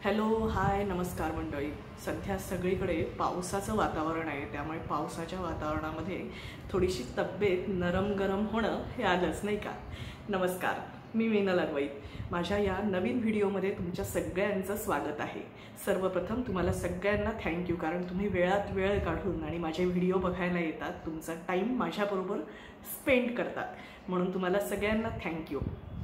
Hello hi नमस्कार मंडळी. सध्या सगळीकडे पावसाचं वातावरण आहे, त्यामुळे पावसाच्या वातावरणामध्ये थोडीशी तब्येत नरम गरम होणं हे आलंच नाही का. नमस्कार, मी मीनल अगवई. माझ्या या नवीन व्हिडिओमध्ये तुमच्या सगळ्यांचं स्वागत आहे. सर्वप्रथम तुम्हाला सगळ्यांना थँक्यू, कारण तुम्ही वेळात वेळ काढून आणि माझे व्हिडिओ बघायला येतात, तुमचा टाईम माझ्याबरोबर स्पेंड करतात, म्हणून तुम्हाला सगळ्यांना थँक्यू.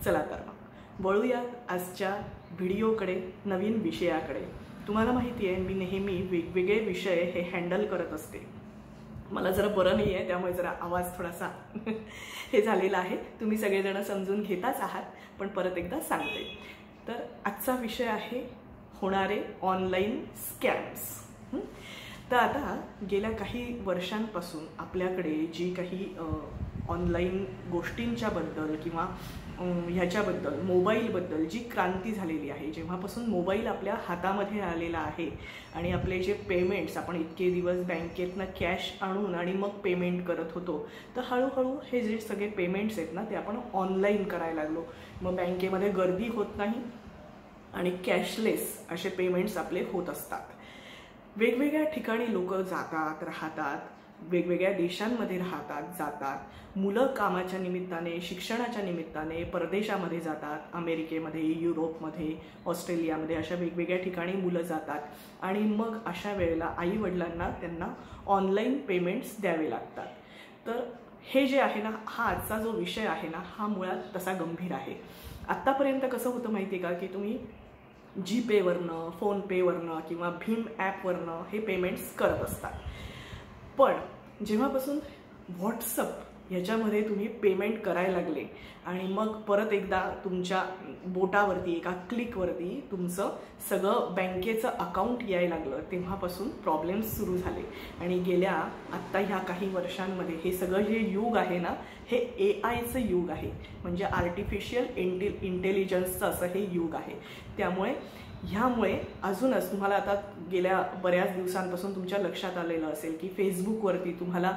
चला तर मग वळूयात आजच्या व्हिडिओकडे, नवीन विषयाकडे. तुम्हाला माहिती आहे मी नेहमी वेगवेगळे विषय हे हँडल करत असते. मला जरा बरं नाही आहे, त्यामुळे जरा आवाज थोडासा हे झालेला आहे. तुम्ही सगळेजण समजून घेताच आहात, पण परत एकदा सांगते. तर आजचा विषय आहे होणारे ऑनलाईन स्कॅम्स. तर आता गेल्या काही वर्षांपासून आपल्याकडे जी काही ऑनलाईन गोष्टींच्याबद्दल किंवा ह्याच्याबद्दल मोबाईलबद्दल जी क्रांती झालेली आहे, जेव्हापासून मोबाईल आपल्या हातामध्ये आलेला आहे आणि आपले जे पेमेंट्स, आपण इतके दिवस बँकेतनं कॅश आणून आणि मग पेमेंट करत होतो, तर हळूहळू हे जे सगळे पेमेंट्स आहेत ना ते आपण ऑनलाईन करायला लागलो. मग बँकेमध्ये गर्दी होत नाही आणि कॅशलेस असे पेमेंट्स आपले होत असतात. वेगवेगळ्या ठिकाणी लोक जातात, राहतात, वेगवेगळ्या देशांमध्ये राहतात, जातात. मुलं कामाच्या निमित्ताने, शिक्षणाच्या निमित्ताने परदेशामध्ये जातात. अमेरिकेमध्ये, युरोपमध्ये, ऑस्ट्रेलियामध्ये अशा वेगवेगळ्या ठिकाणी मुलं जातात आणि मग अशा वेळेला आईवडिलांना त्यांना ऑनलाईन पेमेंट्स द्यावे लागतात. तर हे जे आहे ना, हा आजचा जो विषय आहे ना, हा मुळात तसा गंभीर आहे. आत्तापर्यंत कसं होतं माहिती आहे का, की तुम्ही जीपेवरनं, फोनपेवरनं किंवा भीम ॲपवरनं हे पेमेंट्स करत असतात. पण जेव्हापासून व्हॉट्सअप ह्याच्यामध्ये तुम्ही पेमेंट करायला लागले आणि मग परत एकदा तुमच्या बोटावरती एका क्लिकवरती तुमचं सगळं बँकेचं अकाउंट यायला लागलं, तेव्हापासून प्रॉब्लेम्स सुरू झाले. आणि गेल्या आत्ता ह्या काही वर्षांमध्ये हे सगळं जे युग आहे ना, हे AI चं युग आहे, म्हणजे आर्टिफिशियल इंटेलिजन्सचं असं हे युग आहे. त्यामुळे ह्यामुळे अजूनच तुम्हाला आता गेल्या बऱ्याच दिवसांपासून तुमच्या लक्षात आलेलं असेल की फेसबुकवरती तुम्हाला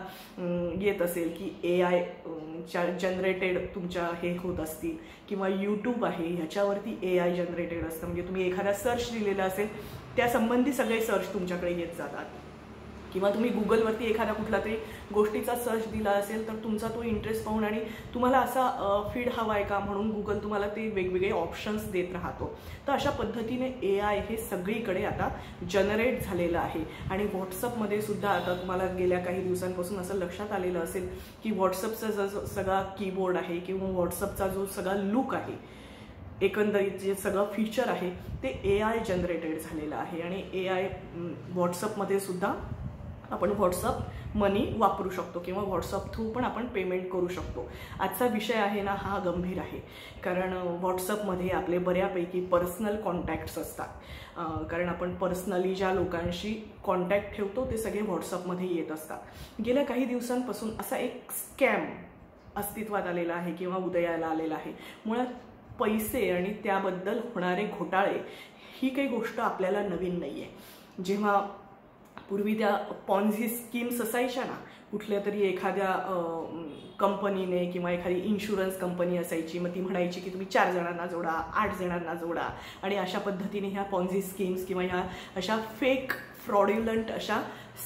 येत असेल की AI जनरेटेड तुमच्या हे होत असतील, किंवा यूट्यूब आहे ह्याच्यावरती AI जनरेटेड असतं. म्हणजे तुम्ही एखादा सर्च दिलेला असेल, त्या संबंधी सगळे सर्च तुमच्याकडे येत जातात. किंवा तुम्ही गुगलवरती एखादा कुठला तरी गोष्टीचा सर्च दिला असेल, तर तुमचा तो इंटरेस्ट पाहून आणि तुम्हाला असा फीड हवा आहे का म्हणून गुगल तुम्हाला ते वेगवेगळे ऑप्शन्स देत राहतो. तर अशा पद्धतीने AI हे सगळीकडे आता जनरेट झालेलं आहे. आणि व्हॉट्सअपमध्ये सुद्धा आता तुम्हाला गेल्या काही दिवसांपासून असं लक्षात आलेलं असेल की व्हॉट्सअपचा जो सगळा कीबोर्ड आहे किंवा व्हॉट्सअपचा जो सगळा लुक आहे, एकंदरीत जे सगळं फीचर आहे ते AI जनरेटेड झालेलं आहे. आणि AI व्हॉट्सअपमध्ये सुद्धा आपण व्हॉट्सअप मनी वापरू शकतो किंवा व्हॉट्सअप थ्रू पण आपण पेमेंट करू शकतो. आजचा विषय आहे ना, हा गंभीर आहे, कारण व्हॉट्सअपमध्ये आपले बऱ्यापैकी पर्सनल कॉन्टॅक्ट्स असतात. कारण आपण पर्सनली ज्या लोकांशी कॉन्टॅक्ट ठेवतो ते सगळे व्हॉट्सअपमध्ये येत असतात. गेल्या काही दिवसांपासून असा एक स्कॅम अस्तित्वात आलेला आहे किंवा उदयाला आलेला आहे. मुळात पैसे आणि त्याबद्दल होणारे घोटाळे ही काही गोष्ट आपल्याला नवीन नाही आहे. जेव्हा पूर्वी त्या पॉन्झी स्कीम्स असायच्या ना, कुठल्या तरी एखाद्या कंपनीने किंवा एखादी इन्शुरन्स कंपनी असायची, मग ती म्हणायची की तुम्ही 4 जणांना जोडा, 8 जणांना जोडा, आणि अशा पद्धतीने ह्या पॉन्झी स्कीम्स किंवा ह्या अशा फेक फ्रॉड्युलंट अशा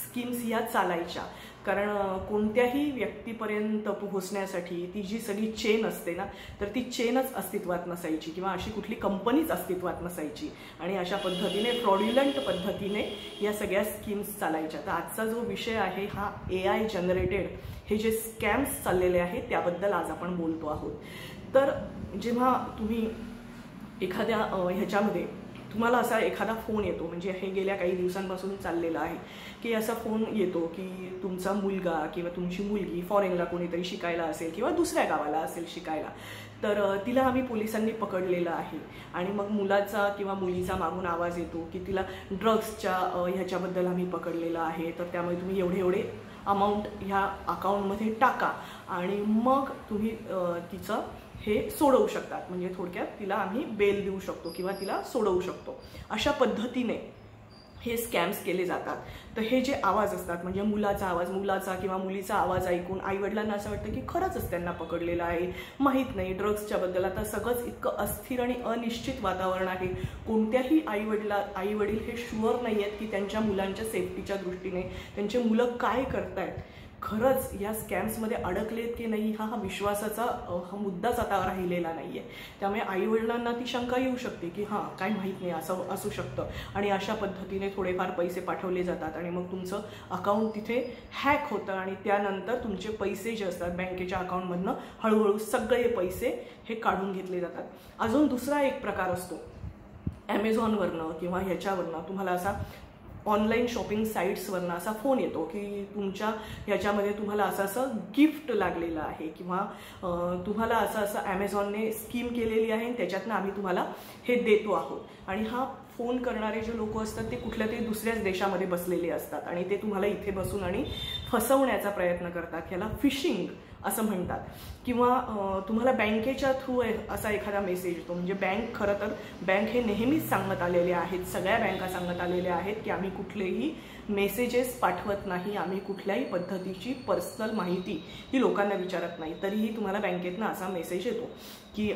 स्कीम्स ह्या चालायच्या. कारण कोणत्याही व्यक्तीपर्यंत पोहोचण्यासाठी ती जी सगळी चेन असते ना, तर ती चेनच अस्तित्वात नसायची किंवा अशी कुठली कंपनीच अस्तित्वात नसायची. आणि अशा पद्धतीने फ्रॉड्युलंट पद्धतीने या सगळ्या स्कीम्स चालायच्या. तर आजचा जो विषय आहे हा AI जनरेटेड हे जे स्कॅम्स चाललेले आहेत त्याबद्दल आज आपण बोलतो आहोत. तर जेव्हा तुम्ही एखाद्या ह्याच्यामध्ये तुम्हाला असा एखादा फोन येतो, म्हणजे हे गेल्या काही दिवसांपासून चाललेलं आहे की असा फोन येतो की तुमचा मुलगा किंवा तुमची मुलगी फॉरेनला कोणीतरी शिकायला असेल किंवा दुसऱ्या गावाला असेल शिकायला, तर तिला आम्ही पोलिसांनी पकडलेलं आहे. आणि मग मुलाचा किंवा मुलीचा मागून आवाज येतो की तिला ड्रग्सच्या ह्याच्याबद्दल आम्ही पकडलेलं आहे, तर त्यामुळे तुम्ही एवढे अमाऊंट ह्या अकाउंटमध्ये टाका आणि मग तुम्ही तिचं हे सोडवू शकतात. म्हणजे थोडक्यात तिला आम्ही बेल देऊ शकतो किंवा तिला सोडवू शकतो. अशा पद्धतीने हे स्कॅम्स केले जातात. तर हे जे आवाज असतात म्हणजे मुलाचा आवाज, मुलाचा किंवा मुलीचा आवाज ऐकून आईवडिलांना असं वाटतं की खरंच त्यांना पकडलेलं आहे, माहीत नाही ड्रग्सच्या बद्दल. आता सगळंच इतकं अस्थिर आणि अनिश्चित वातावरण आहे. कोणत्याही आईवडील हे शुअर नाही आहेत की त्यांच्या मुलांच्या सेफ्टीच्या दृष्टीने त्यांचे मुलं काय करतायत, खरंच या स्कॅम्समध्ये अडकलेत की नाही हा विश्वासाचा हा मुद्दाच आता राहिलेला नाहीये. त्यामुळे आईवडिलांना ती शंका येऊ शकते की हां काय माहीत नाही असं असू शकतं, आणि अशा पद्धतीने थोडेफार पैसे पाठवले जातात आणि मग तुमचं अकाउंट तिथे हॅक होतं आणि त्यानंतर तुमचे पैसे जे असतात बँकेच्या अकाउंटमधनं हळूहळू सगळे पैसे हे काढून घेतले जातात. अजून दुसरा एक प्रकार असतो, ॲमेझॉनवरनं किंवा ह्याच्यावरनं तुम्हाला असा ऑनलाईन शॉपिंग साईट्सवरनं असा फोन येतो की तुमच्या ह्याच्यामध्ये तुम्हाला असं गिफ्ट लागलेलं आहे किंवा तुम्हाला असं ॲमेझॉनने स्कीम केलेली आहे आणि त्याच्यातनं आम्ही तुम्हाला हे देतो आहोत. आणि हा फोन करणारे जे लोक असतात ते कुठल्या तरी दुसऱ्याच देशामध्ये बसलेले असतात आणि ते तुम्हाला इथे बसून आणि फसवण्याचा प्रयत्न करतात. ह्याला फिशिंग असं म्हणतात. किंवा तुम्हाला बँकेच्या थ्रू असा एखादा मेसेज येतो. म्हणजे खरं तर बँक हे नेहमीच सांगत आलेले आहेत, सगळ्या बँका सांगत आलेल्या आहेत की आम्ही कुठलेही मेसेजेस पाठवत नाही, आम्ही कुठल्याही पद्धतीची पर्सनल माहिती ही लोकांना विचारत नाही. तरीही तुम्हाला बँकेतनं असा मेसेज येतो की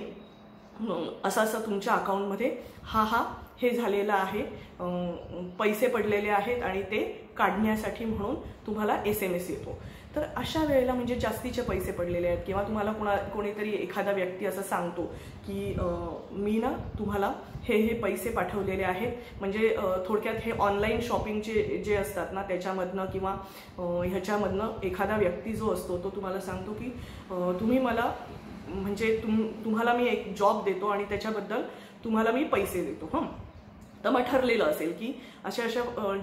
असं तुमच्या अकाउंटमध्ये हे झालेलं आहे, पैसे पडलेले आहेत आणि ते काढण्यासाठी म्हणून तुम्हाला SMS येतो. तर अशा वेळेला म्हणजे जास्तीचे पैसे पडलेले आहेत किंवा तुम्हाला कोणीतरी एखादा व्यक्ती असं सांगतो की मी ना तुम्हाला हे पैसे पाठवलेले आहेत. म्हणजे थोडक्यात हे ऑनलाईन शॉपिंगचे जे असतात ना त्याच्यामधनं किंवा ह्याच्यामधनं एखादा व्यक्ती जो असतो तो तुम्हाला सांगतो की तुम्ही मला म्हणजे तुम्हाला मी एक जॉब देतो आणि त्याच्याबद्दल तुम्हाला मी पैसे देतो. तर मग ठरलेलं असेल की अशा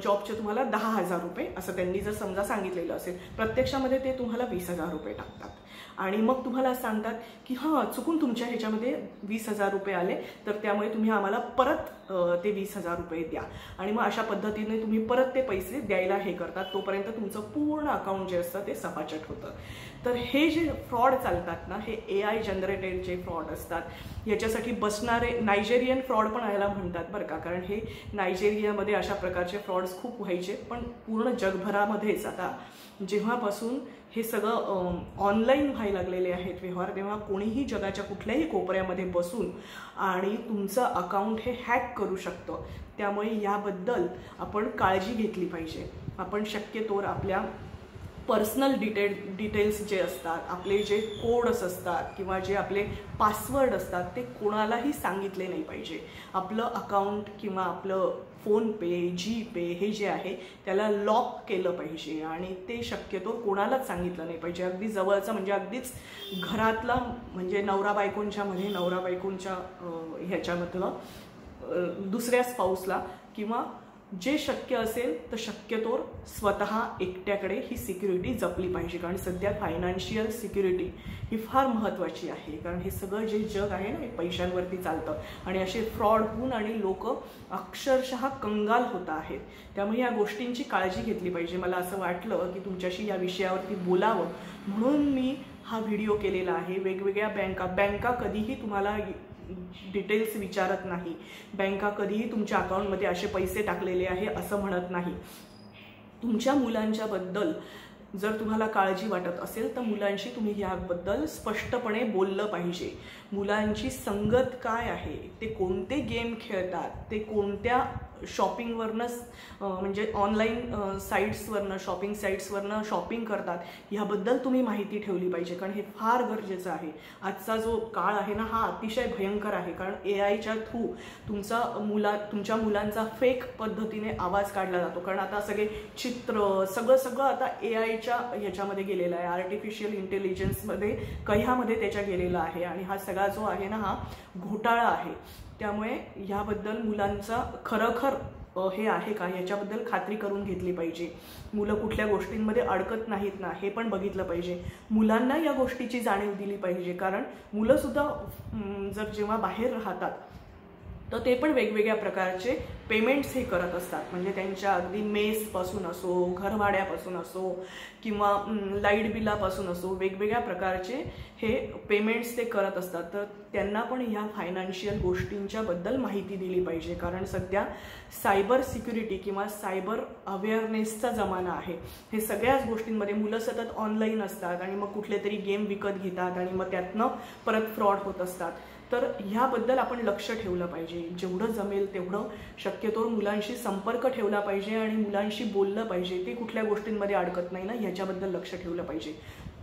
जॉबचे तुम्हाला 10,000 रुपये असं त्यांनी जर समजा सांगितलेलं असेल, प्रत्यक्षामध्ये ते तुम्हाला 20,000 रुपये टाकतात आणि मग तुम्हाला सांगतात की हां चुकून तुमच्या ह्याच्यामध्ये 20,000 रुपये आले तर त्यामुळे तुम्ही आम्हाला परत ते 20,000 रुपये द्या. आणि मग अशा पद्धतीने तुम्ही परत ते पैसे द्यायला हे करतात. तोपर्यंत तुमचं पूर्ण अकाउंट जे असतं ते सपाचट होतं. तर हे जे फ्रॉड चालतात ना हे AI जनरेटेड जे फ्रॉड असतात. याच्यासाठी बसणारे नायजेरियन फ्रॉड पण याला म्हणतात बरं का, कारण हे नायजेरियामध्ये अशा प्रकारचे फ्रॉड्स खूप व्हायचे. पण पूर्ण जगभरामध्येच आता जेव्हापासून हे सगळं ऑनलाईन व्हायला लागलेले आहेत व्यवहार, तेव्हा कोणीही जगाच्या कुठल्याही कोपऱ्यामध्ये बसून आणि तुमचं अकाउंट हे हॅक करू शकतं. त्यामुळे याबद्दल आपण काळजी घेतली पाहिजे. आपण शक्यतोवर आपल्या पर्सनल डिटेल्स जे असतात, आपले जे कोड्स असतात किंवा जे आपले पासवर्ड असतात ते कोणालाही सांगितले नाही पाहिजे. आपलं अकाउंट किंवा आपलं फोनपे, जीपे हे जे आहे त्याला लॉक केलं पाहिजे आणि ते शक्यतो कोणालाच सांगितलं नाही पाहिजे. अगदी जवळचं म्हणजे अगदीच घरातला म्हणजे नवरा बायकोंच्या ह्याच्यामधलं दुसऱ्या स्पाऊसला किंवा जे शक्य असेल तर शक्यतोवर स्वतः एकट्याकडे ही सिक्युरिटी जपली पाहिजे. कारण सध्या फायनान्शियल सिक्युरिटी ही फार महत्त्वाची आहे. कारण हे सगळं जे जग आहे ना हे पैशांवरती चालतं आणि असे फ्रॉड होऊन आणि लोक अक्षरशः कंगाल होत आहेत. त्यामुळे या गोष्टींची काळजी घेतली पाहिजे. मला असं वाटलं की तुमच्याशी या विषयावरती बोलावं म्हणून मी हा व्हिडिओ केलेला आहे. वेगवेगळ्या बँका कधीही तुम्हाला डिटेल्स विचारत नाही. बँका कधीही तुमच्या अकाउंटमध्ये असे पैसे टाकलेले आहे असं म्हणत नाही. तुमच्या मुलांच्या बद्दल जर तुम्हाला काळजी वाटत असेल तर मुलांशी तुम्ही याबद्दल स्पष्टपणे बोललं पाहिजे. मुलांची संगत काय आहे, ते कोणते गेम खेळतात, ते कोणत्या शॉपिंगवरनं म्हणजे ऑनलाईन साईट्सवरनं शॉपिंग साईट्सवरनं शॉपिंग करतात ह्याबद्दल तुम्ही माहिती ठेवली पाहिजे. कारण हे फार गरजेचं आहे. आजचा जो काळ आहे ना हा अतिशय भयंकर आहे. कारण AIच्या थ्रू तुमच्या मुलांचा फेक पद्धतीने आवाज काढला जातो. कारण आता सगळे चित्र सगळं आता AIच्या ह्याच्यामध्ये गेलेलं आहे, आर्टिफिशियल इंटेलिजन्समध्ये ह्यामध्ये त्याच्या गेलेला आहे आणि हा सगळा जो आहे ना हा घोटाळा आहे. त्यामुळे ह्याबद्दल मुलांचा खरोखर हे आहे का याच्याबद्दल खात्री करून घेतली पाहिजे. मुलं कुठल्या गोष्टींमध्ये अडकत नाहीत ना हे पण बघितलं पाहिजे. मुलांना या गोष्टीची जाणीव दिली पाहिजे. कारण मुलं सुद्धा जर जेव्हा बाहेर राहतात तर ते पण वेगवेगळ्या प्रकारचे पेमेंट्स हे करत असतात. म्हणजे त्यांच्या अगदी मेसपासून असो, घरभाड्यापासून असो किंवा लाईट बिलापासून असो, वेगवेगळ्या प्रकारचे हे पेमेंट्स ते करत असतात. तर त्यांना पण ह्या फायनान्शियल गोष्टींच्या बद्दल माहिती दिली पाहिजे, कारण सध्या सायबर सिक्युरिटी किंवा सायबर अवेअरनेसचा जमाना आहे. हे सगळ्याच गोष्टींमध्ये मुलं सतत ऑनलाईन असतात आणि मग कुठले तरी गेम विकत घेतात आणि मग त्यातनं परत फ्रॉड होत असतात. तर ह्याबद्दल आपण लक्ष ठेवलं पाहिजे. जेवढं जमेल तेवढं शक्यतो मुलांशी संपर्क ठेवला पाहिजे आणि मुलांशी बोललं पाहिजे. ते कुठल्या गोष्टींमध्ये अडकत नाही ना, ह्याच्याबद्दल लक्ष ठेवलं पाहिजे.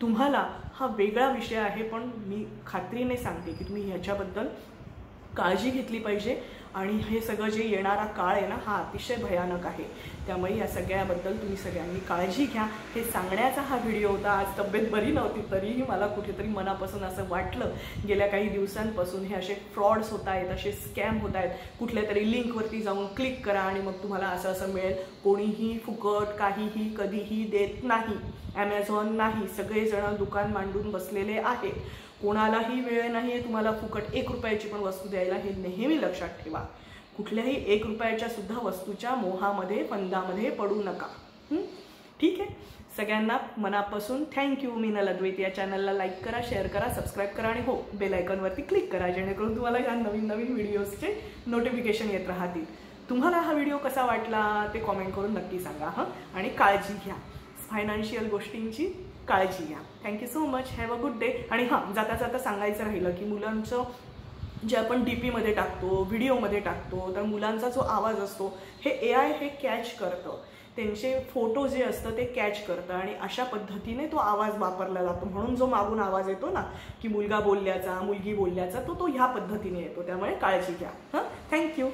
तुम्हाला हा वेगळा विषय आहे, पण मी खात्रीने सांगते की तुम्ही ह्याच्याबद्दल काळजी घेतली पाहिजे. आणि हे सगळं जे येणारा काळ आहे ना, हा अतिशय भयानक आहे. त्यामुळे या सगळ्याबद्दल तुम्ही सगळ्यांनी काळजी घ्या, हे सांगण्याचा हा व्हिडिओ होता. आज तब्येत बरी नव्हती तरीही मला कुठेतरी मनापासून असं वाटलं, गेल्या काही दिवसांपासून हे असे फ्रॉड्स होत आहेत, असे स्कॅम होत आहेत. कुठल्या तरी लिंकवरती जाऊन क्लिक करा आणि मग तुम्हाला असं असं मिळेल. कोणीही फुकट काहीही कधीही देत नाही. ॲमेझॉन नाही, सगळेजण दुकान मांडून बसलेले आहेत. कोणालाही वेळ नाही आहे तुम्हाला फुकट 1 रुपयाची पण वस्तू द्यायला. हे नेहमी लक्षात ठेवा. कुठल्याही 1 रुपयाच्या सुद्धा वस्तूच्या मोहामध्ये फंदामध्ये पडू नका. ठीक आहे. सगळ्यांना मनापासून थँक्यू. मीनल अद्वैत या चॅनलला लाईक करा, शेअर करा, सबस्क्राईब करा आणि हो, बेल आयकॉनवरती क्लिक करा, जेणेकरून तुम्हाला या नवीन नवीन व्हिडिओजचे नोटिफिकेशन येत राहतील. तुम्हाला हा व्हिडिओ कसा वाटला ते कॉमेंट करून नक्की सांगा. आणि काळजी घ्या, फायनान्शियल गोष्टींची काळजी घ्या. Thank you so much. Have a good day. आणि जाता जाता सांगायचं राहिलं की मुलांचं जे आपण DP-मध्ये टाकतो, व्हिडिओमध्ये टाकतो, तर मुलांचा जो आवाज असतो हे AI हे कॅच करतं. त्यांचे फोटो जे असतं ते कॅच करतं आणि अशा पद्धतीने तो आवाज वापरला जातो. म्हणून जो मागून आवाज येतो ना की मुलगा बोलल्याचा, मुलगी बोलल्याचा, तो ह्या पद्धतीने येतो. त्यामुळे काळजी घ्या. थँक्यू.